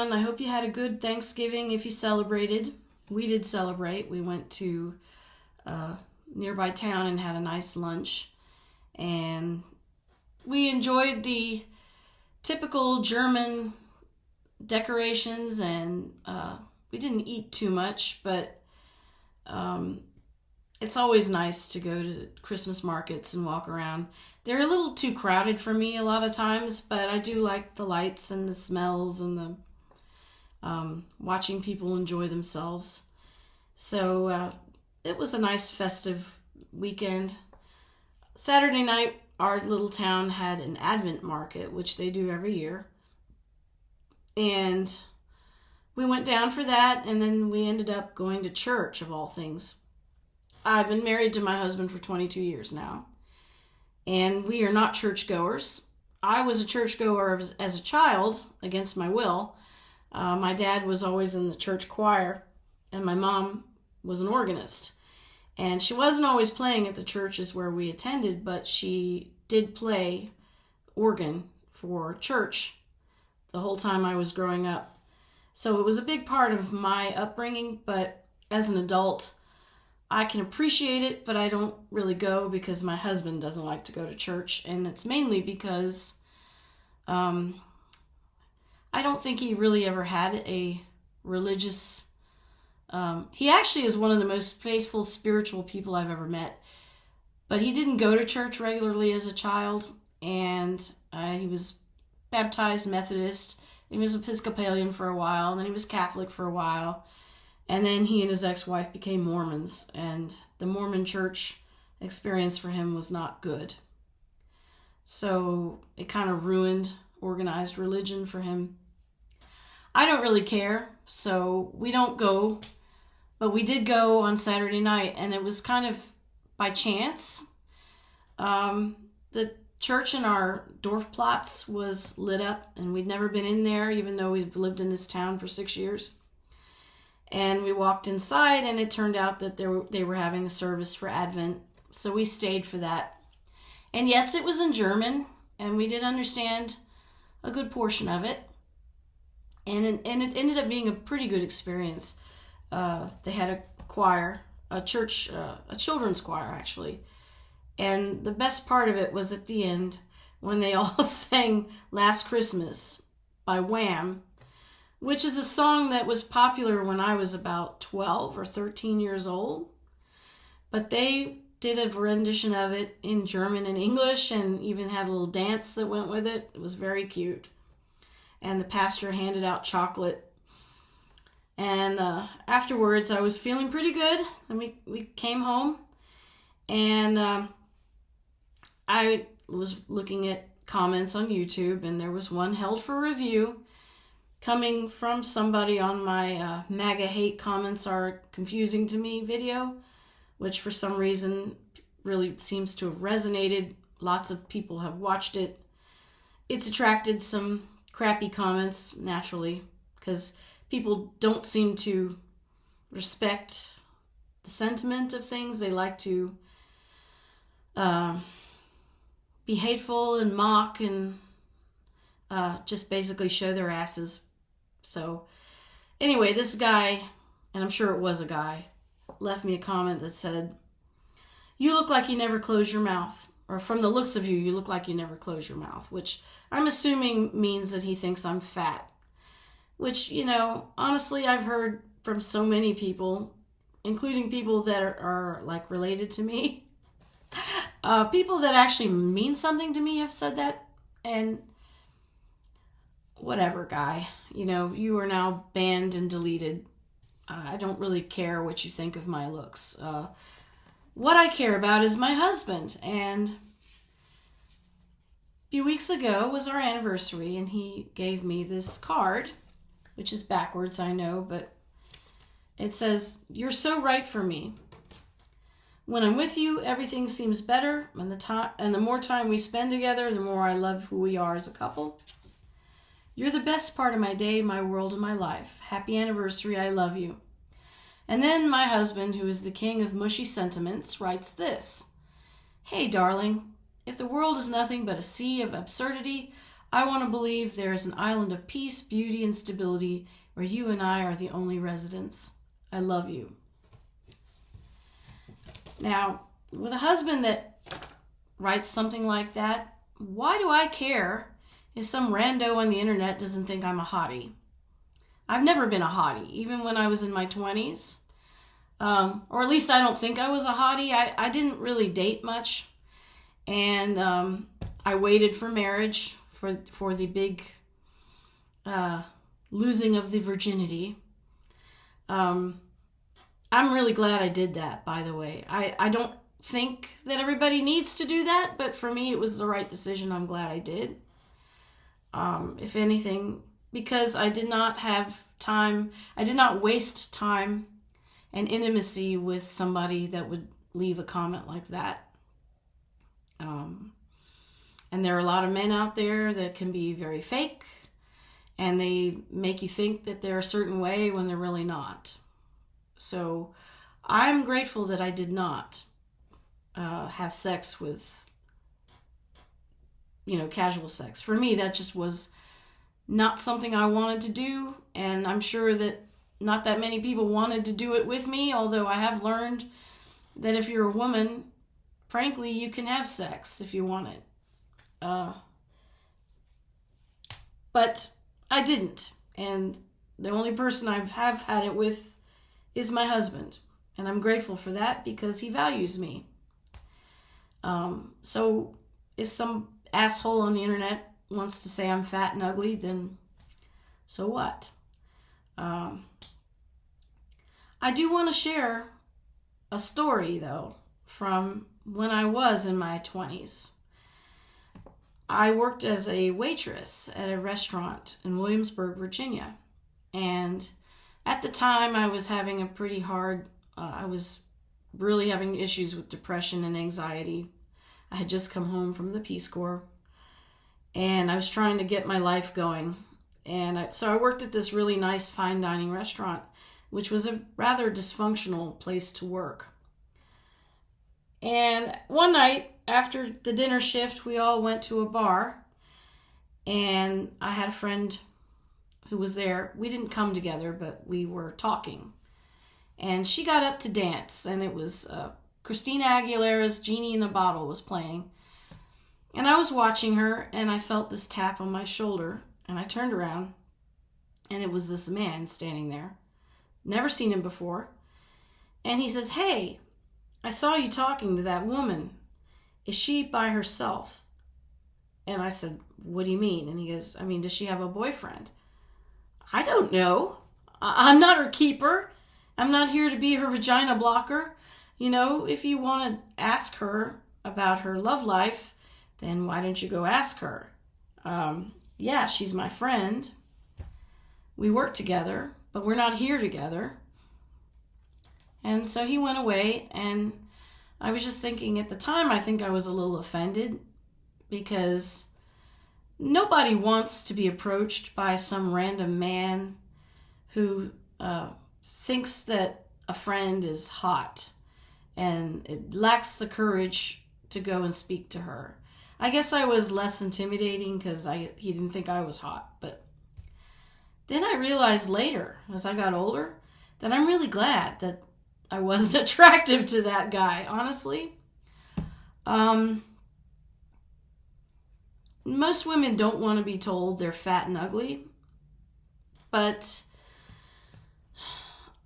everyone. I hope you had a good Thanksgiving if you celebrated. We did celebrate. We went to a nearby town and had a nice lunch. And we enjoyed the typical German decorations, and we didn't eat too much, but it's always nice to go to Christmas markets and walk around. They're a little too crowded for me a lot of times, but I do like the lights and the smells and the watching people enjoy themselves. So it was a nice festive weekend. Saturday night, our little town had an Advent market, which they do every year. And we went down for that, and then we ended up going to church, of all things. I've been married to my husband for 22 years now, and we are not churchgoers. I was a churchgoer as a child, against my will. My dad was always in the church choir, and my mom was an organist. And she wasn't always playing at the churches where we attended, but she did play organ for church the whole time I was growing up. So it was a big part of my upbringing, but as an adult, I can appreciate it, but I don't really go because my husband doesn't like to go to church, and it's mainly because I don't think he really ever had a religious... he actually is one of the most faithful spiritual people I've ever met, but he didn't go to church regularly as a child, and he was baptized Methodist. He was Episcopalian for a while, then he was Catholic for a while. And then he and his ex-wife became Mormons, and the Mormon church experience for him was not good. So it kind of ruined organized religion for him. I don't really care, so we don't go, but we did go on Saturday night, and it was kind of by chance. The church in our Dorfplatz was lit up, and we'd never been in there, even though we've lived in this town for 6 years. And we walked inside, and it turned out that they were having a service for Advent. So we stayed for that. And yes, it was in German, and we did understand a good portion of it. And it ended up being a pretty good experience. They had a choir, a children's choir, actually. And the best part of it was at the end, when they all sang Last Christmas by Wham!, which is a song that was popular when I was about 12 or 13 years old. But they did a rendition of it in German and English, and even had a little dance that went with it. It was very cute. And the pastor handed out chocolate. And afterwards, I was feeling pretty good. And we came home. And I was looking at comments on YouTube, and there was one held for review coming from somebody on my MAGA hate comments are confusing to me video, which for some reason really seems to have resonated. Lots of people have watched it. It's attracted some crappy comments, naturally, because people don't seem to respect the sentiment of things. They like to be hateful and mock and just basically show their asses. So anyway, this guy, and I'm sure it was a guy, left me a comment that said, "You look like you never close your mouth," or "From the looks of you, you look like you never close your mouth," which I'm assuming means that he thinks I'm fat. Which, honestly, I've heard from so many people, including people that are like related to me. People that actually mean something to me have said that, and whatever, guy. You are now banned and deleted. I don't really care what you think of my looks. What I care about is my husband, and a few weeks ago was our anniversary, and he gave me this card, which is backwards, I know, but it says, "You're so right for me. When I'm with you, everything seems better, and the more time we spend together, the more I love who we are as a couple. You're the best part of my day, my world, and my life. Happy anniversary, I love you." And then my husband, who is the king of mushy sentiments, writes this: "Hey, darling, if the world is nothing but a sea of absurdity, I want to believe there is an island of peace, beauty, and stability where you and I are the only residents. I love you. Now, with a husband that writes something like that, why do I care if some rando on the internet doesn't think I'm a hottie? I've never been a hottie, even when I was in my 20s. Or at least I don't think I was a hottie. I didn't really date much. And I waited for marriage, for the big losing of the virginity. I'm really glad I did that, by the way. I don't think that everybody needs to do that, but for me it was the right decision. I'm glad I did. If anything, because I did not have time, I did not waste time and intimacy with somebody that would leave a comment like that. And there are a lot of men out there that can be very fake, and they make you think that they're a certain way when they're really not. So I'm grateful that I did not have sex with, casual sex. For me, that just was not something I wanted to do, and I'm sure that not that many people wanted to do it with me, although I have learned that if you're a woman, frankly, you can have sex if you want it. But I didn't, and the only person I have had it with is my husband, and I'm grateful for that because he values me. So if some asshole on the internet wants to say I'm fat and ugly, then so what? I do want to share a story, though, from when I was in my 20s. I worked as a waitress at a restaurant in Williamsburg, Virginia. And at the time, I was having a pretty hard, I was really having issues with depression and anxiety. I had just come home from the Peace Corps, and I was trying to get my life going. And so I worked at this really nice fine dining restaurant, which was a rather dysfunctional place to work. And one night, after the dinner shift, we all went to a bar, and I had a friend who was there. We didn't come together, but we were talking. And she got up to dance, and it was Christina Aguilera's Genie in a Bottle was playing. And I was watching her, and I felt this tap on my shoulder, and I turned around, and it was this man standing there. Never seen him before. And he says, "Hey, I saw you talking to that woman. Is she by herself?" And I said, "What do you mean?" And he goes, "Does she have a boyfriend?" "I don't know. I'm not her keeper. I'm not here to be her vagina blocker. If you want to ask her about her love life, then why don't you go ask her? Yeah, she's my friend. We work together, but we're not here together." And so he went away, and I was just thinking at the time, I think I was a little offended because nobody wants to be approached by some random man who thinks that a friend is hot and it lacks the courage to go and speak to her. I guess I was less intimidating because he didn't think I was hot. But then I realized later, as I got older, that I'm really glad that I wasn't attractive to that guy, honestly. Most women don't want to be told they're fat and ugly, but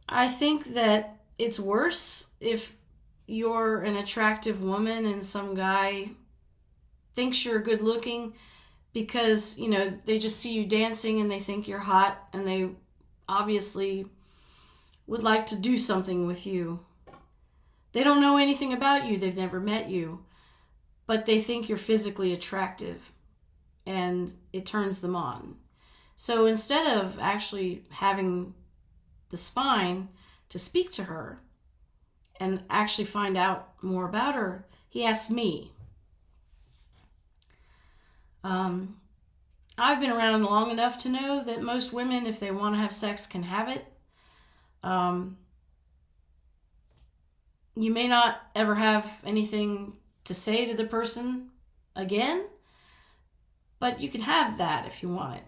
I think that it's worse if you're an attractive woman and some guy thinks you're good looking because, they just see you dancing and they think you're hot and they obviously would like to do something with you. They don't know anything about you. They've never met you, but they think you're physically attractive and it turns them on. So instead of actually having the spine to speak to her and actually find out more about her, he asked me. I've been around long enough to know that most women, if they want to have sex, can have it. You may not ever have anything to say to the person again, But you can have that if you want it.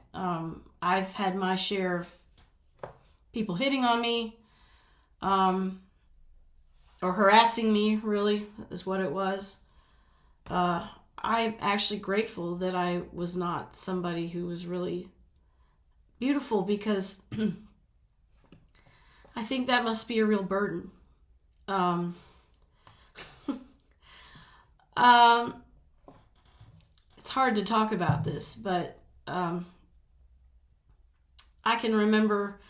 I've had my share of people hitting on me, or harassing me, really, is what it was. I'm actually grateful that I was not somebody who was really beautiful, because I think that must be a real burden. Um, it's hard to talk about this, but I can remember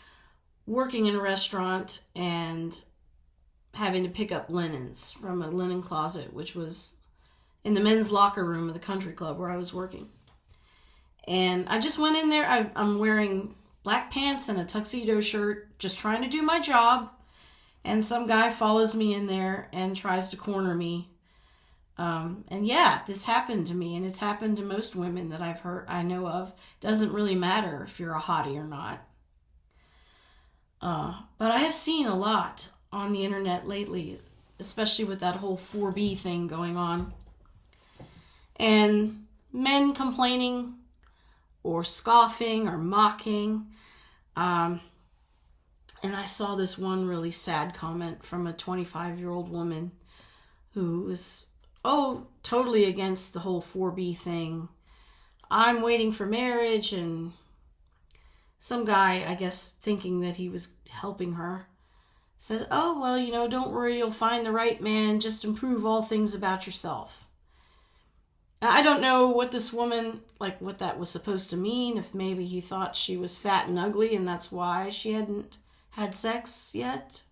working in a restaurant and having to pick up linens from a linen closet, which was in the men's locker room of the country club where I was working. And I just went in there. I'm wearing black pants and a tuxedo shirt, just trying to do my job. And some guy follows me in there and tries to corner me. And yeah, this happened to me, and it's happened to most women that I know of. Doesn't really matter if you're a hottie or not. But I have seen a lot on the internet lately, especially with that whole 4B thing going on. And men complaining or scoffing or mocking. And I saw this one really sad comment from a 25-year-old woman who was, totally against the whole 4B thing. I'm waiting for marriage, and some guy, I guess, thinking that he was helping her, said, oh, well, don't worry, you'll find the right man, just improve all things about yourself. I don't know what this woman, what that was supposed to mean, if maybe he thought she was fat and ugly and that's why she hadn't had sex yet.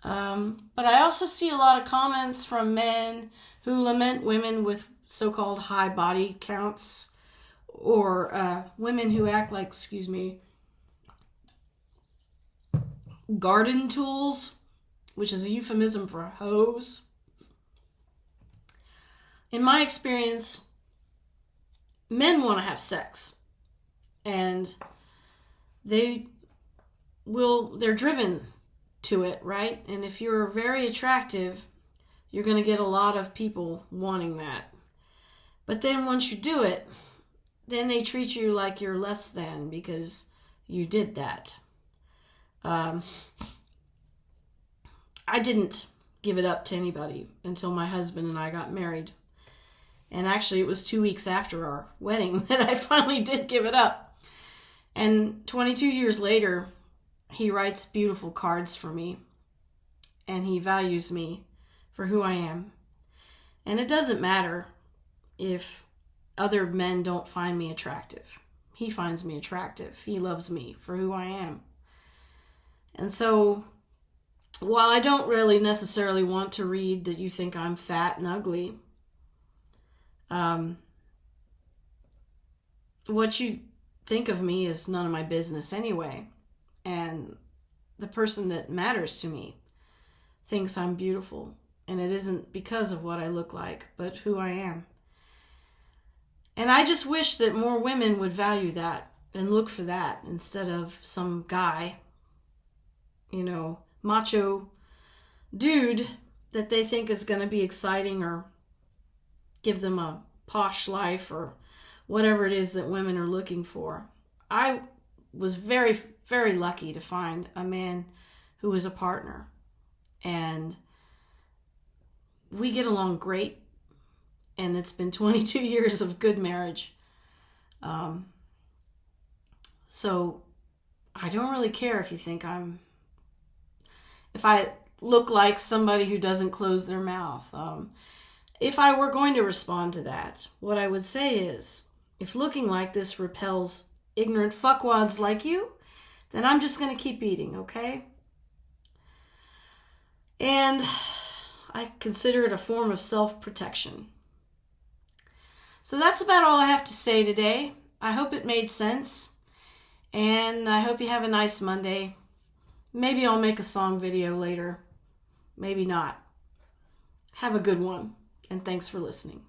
But I also see a lot of comments from men who lament women with so-called high body counts, or women who act like, garden tools, which is a euphemism for hoes. In my experience, men want to have sex, and they're driven to it, right? And if you're very attractive, you're going to get a lot of people wanting that. But then once you do it, then they treat you like you're less than because you did that. I didn't give it up to anybody until my husband and I got married. And actually, it was 2 weeks after our wedding that I finally did give it up. And 22 years later, he writes beautiful cards for me. And he values me for who I am. And it doesn't matter if other men don't find me attractive. He finds me attractive. He loves me for who I am. And so, while I don't really necessarily want to read that you think I'm fat and ugly, what you think of me is none of my business anyway. And the person that matters to me thinks I'm beautiful. And it isn't because of what I look like, but who I am. And I just wish that more women would value that and look for that instead of some guy, macho dude that they think is going to be exciting or give them a posh life or whatever it is that women are looking for. I was very, very lucky to find a man who was a partner. And we get along great. And it's been 22 years of good marriage. So I don't really care if you think if I look like somebody who doesn't close their mouth. If I were going to respond to that, what I would say is, if looking like this repels ignorant fuckwads like you, then I'm just going to keep eating, okay? And I consider it a form of self-protection. So that's about all I have to say today. I hope it made sense. And I hope you have a nice Monday. Maybe I'll make a song video later. Maybe not. Have a good one. And thanks for listening.